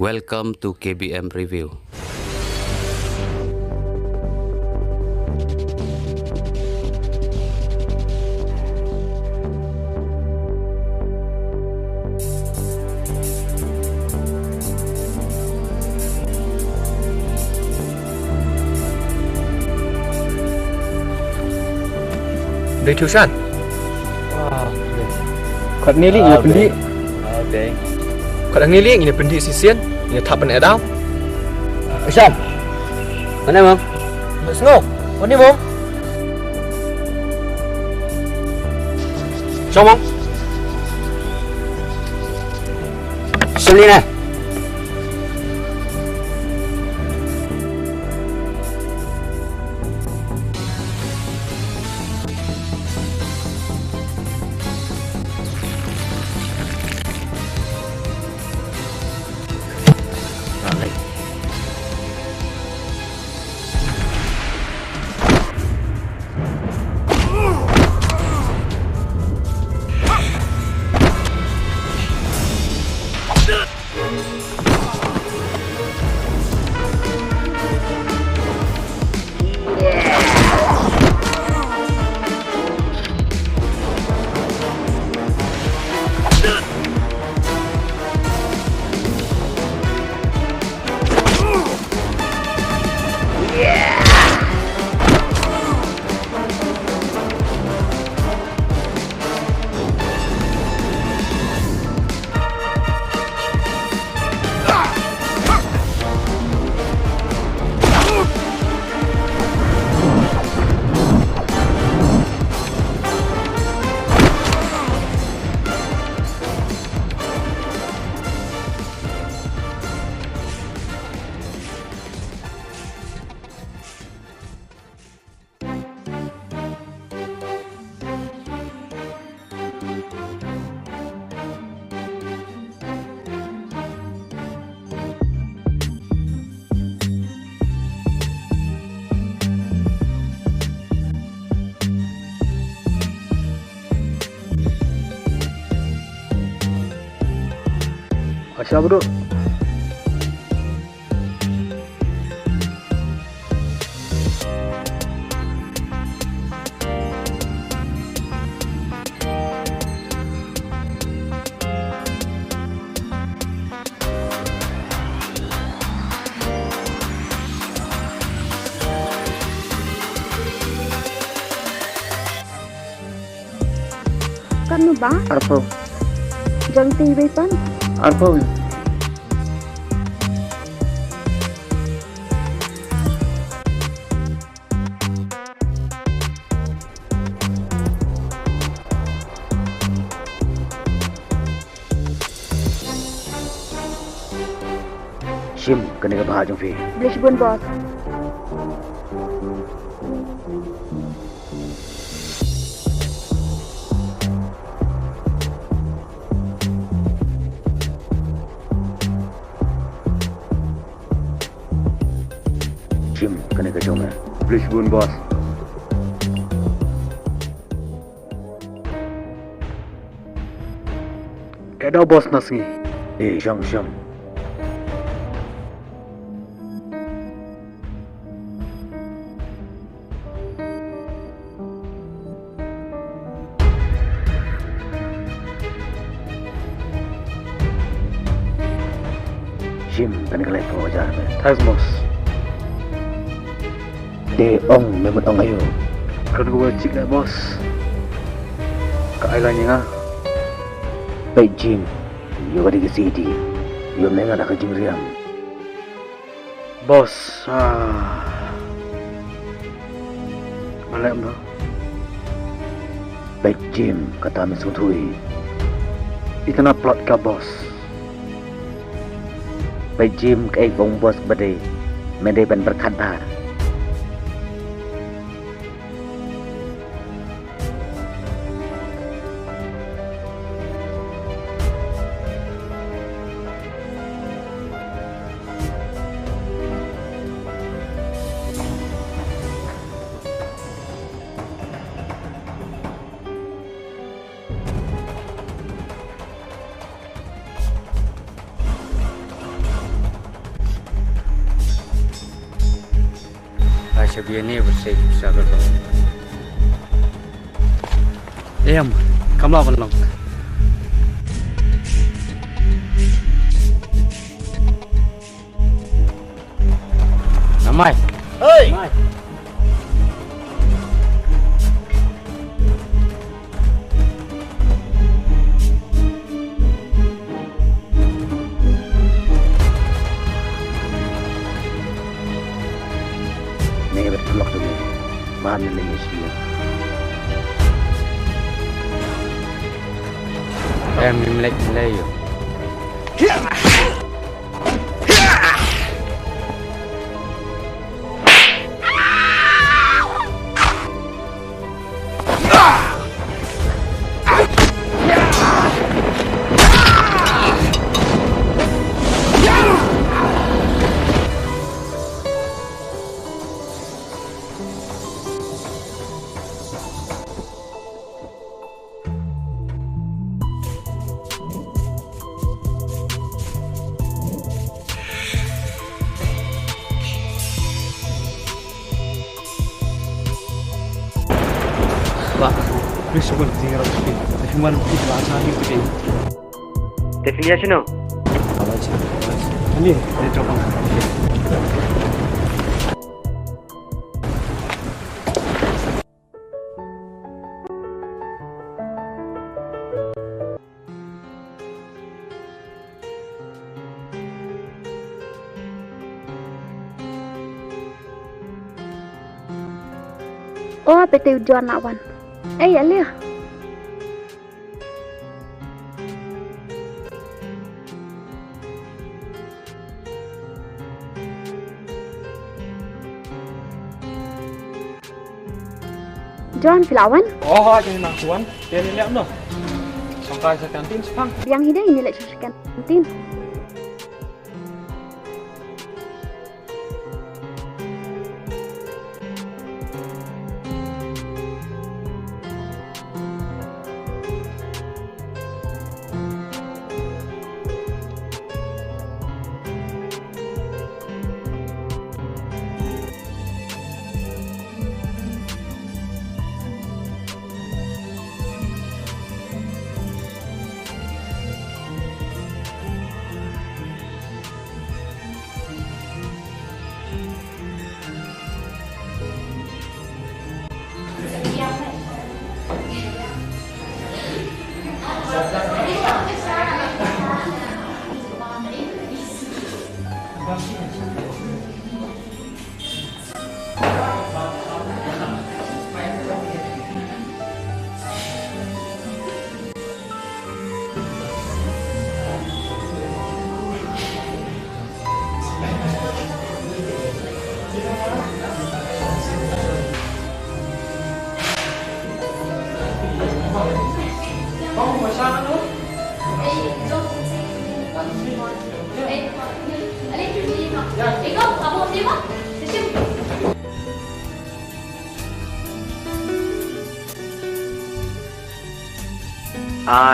Welcome to KBM Review. Dari Rishan. Kau ngiling ini pendi. Kau ngiling ini pendi sisian. Ini tak pernah ada. Rishan. Mana mom? Sengok. Mana mom? Siapa mom? Syiemlieh. Siapa duduk? Kan ba? Apa? Jang TV pan. Apa? Sim, kena ke bahas jomfi. Blisbon boss. Sim, kena ke jom. Blisbon boss. Ada bos nasi. Syam. Sim, kena ke lepo ajar. Thanks boss. Ong, memang ong ayo. Kau nak cik lah bos. Kak Ailan yang Baik Jim, you ada ke CD. You memang nak ke Jim Riam. bos. Malam tu. Baik Jim, kata Amin Sutui. Itu nak plot ke bos. Baik Jim, ke bong bos badai. Mendai ban berkata. Sabihan ni bersih sabar. Kamu apa long? Namai. Hey. Nega bertolak tu ni. Bahan ni Malaysia. Melek yo. Firstborn tinggal di Human bahasa ini. Definition no. Ini dia coba. Oh, PT Ujuan nak wan. Ya lihat. John Filawan. Oh, jadi nak tuan. Dia ni lihat no. Sampai saya kantin sepang. Yang ini ini lecture kantin.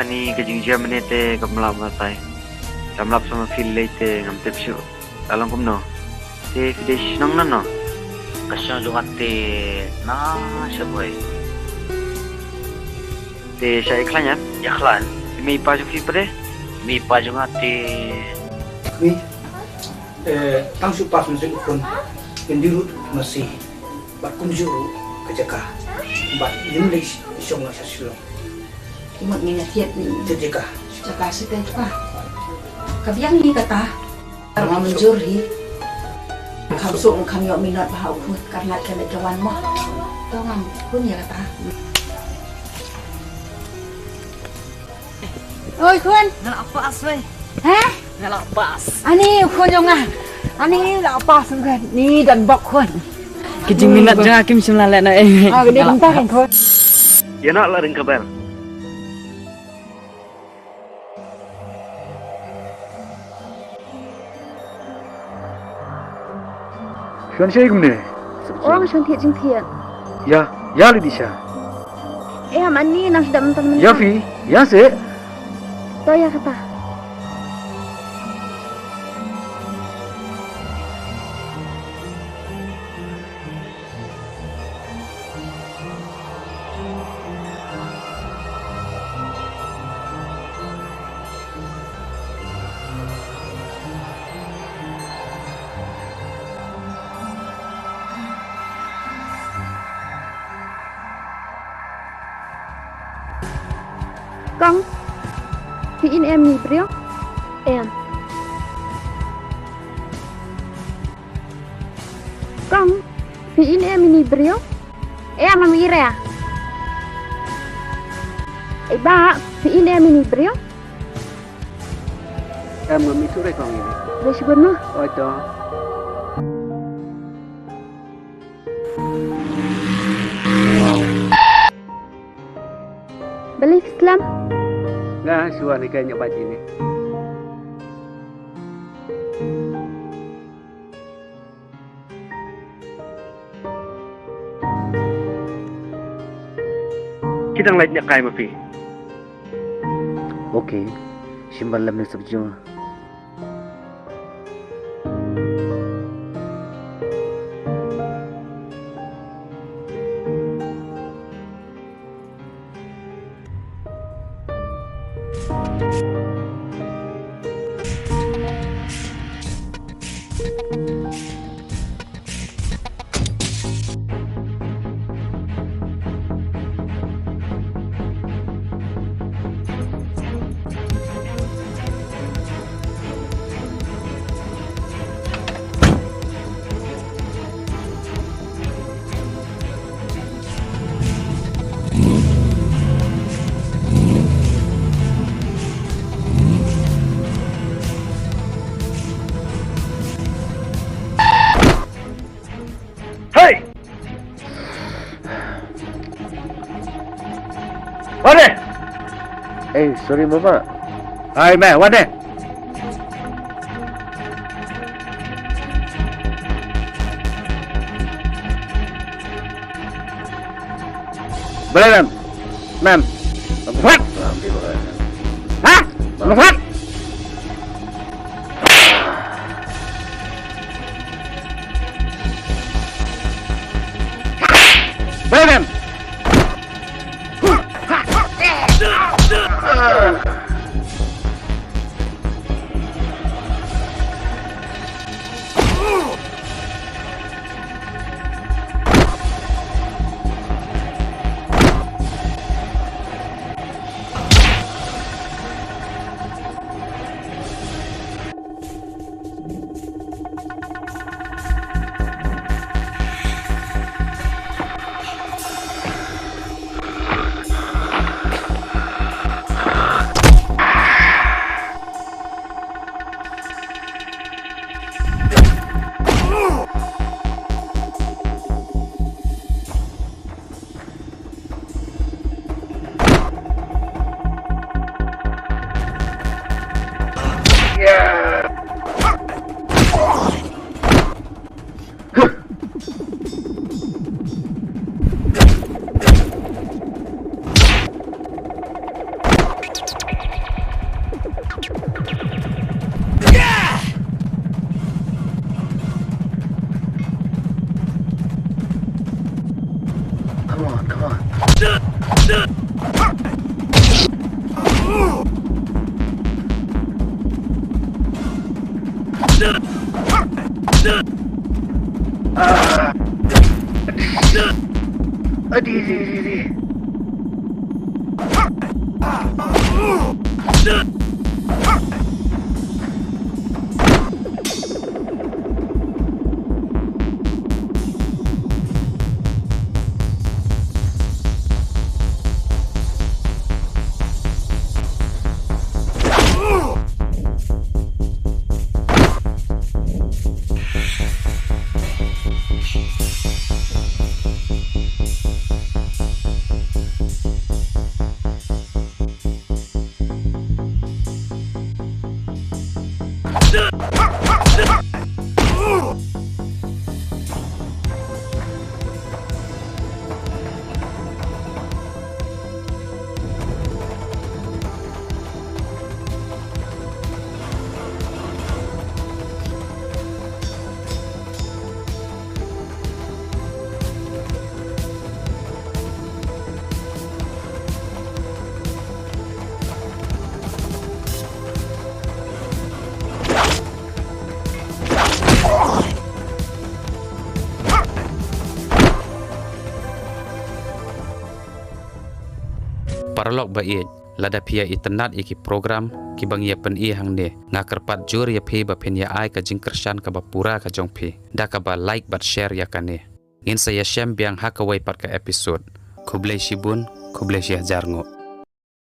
Ni kejingjian menete kemelap matai. Kamlap sama feel late ngam tepsu. Alang kumno. Te fidesh nang nano. Kasya jungate na shaboy. Te sya iklan ya klan. Mi pa ju fi pre. Mi pa jungate. Mi tang su pas masih ukun. Kendirut masih. Bat kunjuru kejaka. Bat yun lagi isong nasa silong. Một mình là thiệt Thiệt cả. Cho cả sự tên quá. Cả viang hi kata. Mà mình jur hi. Kham sung kham yo minat bahau khut kan lat kan jawan mo. To ngam kun ya kata. Oi kun, nak apa aswe? Ha? Nak apa as? Ani kun jong ah. Ani nak apa sungkan? Ni dan bok kun. Kejing minat jang hakim Syiemlieh nak gede bentar kan kun. Ya nak laring kabar. Xuân xe cũng nè. Orang Xuân thiệt chính thiệt. Ya lu disha. Mani nang sudah mental-mental. Ya fi, ya se. Toh ya kata. Con thì in em nhì brio. Em. Con thì in em nhì brio. Em mà mira à? Ba thì in em nhì brio. Em ngồi mi thu đây còn gì? Về sebut mah. Ôi đó. Beli Islam. Nggak, suara ni kayaknya baju ini. Kita ngeliat nyak kayak mafi. Okey, simpan dalam sebelum. Hei! Wanne! Sorry mama. Hai mẹ, Wanne. Boleh ma'am. Ma'am. What? Hah? What? Boleh ma'am. Paralog bait lada pia itenat iki program ki bang ya pen i hang ne ngakerpat jur ya phi ba pen ya ai ka jing kershan ka ba pura ka jong phi da ka ba like bat share ya kane ngin saya syam biang hakawai pat ka episode kublai shibun kublai syah jarngo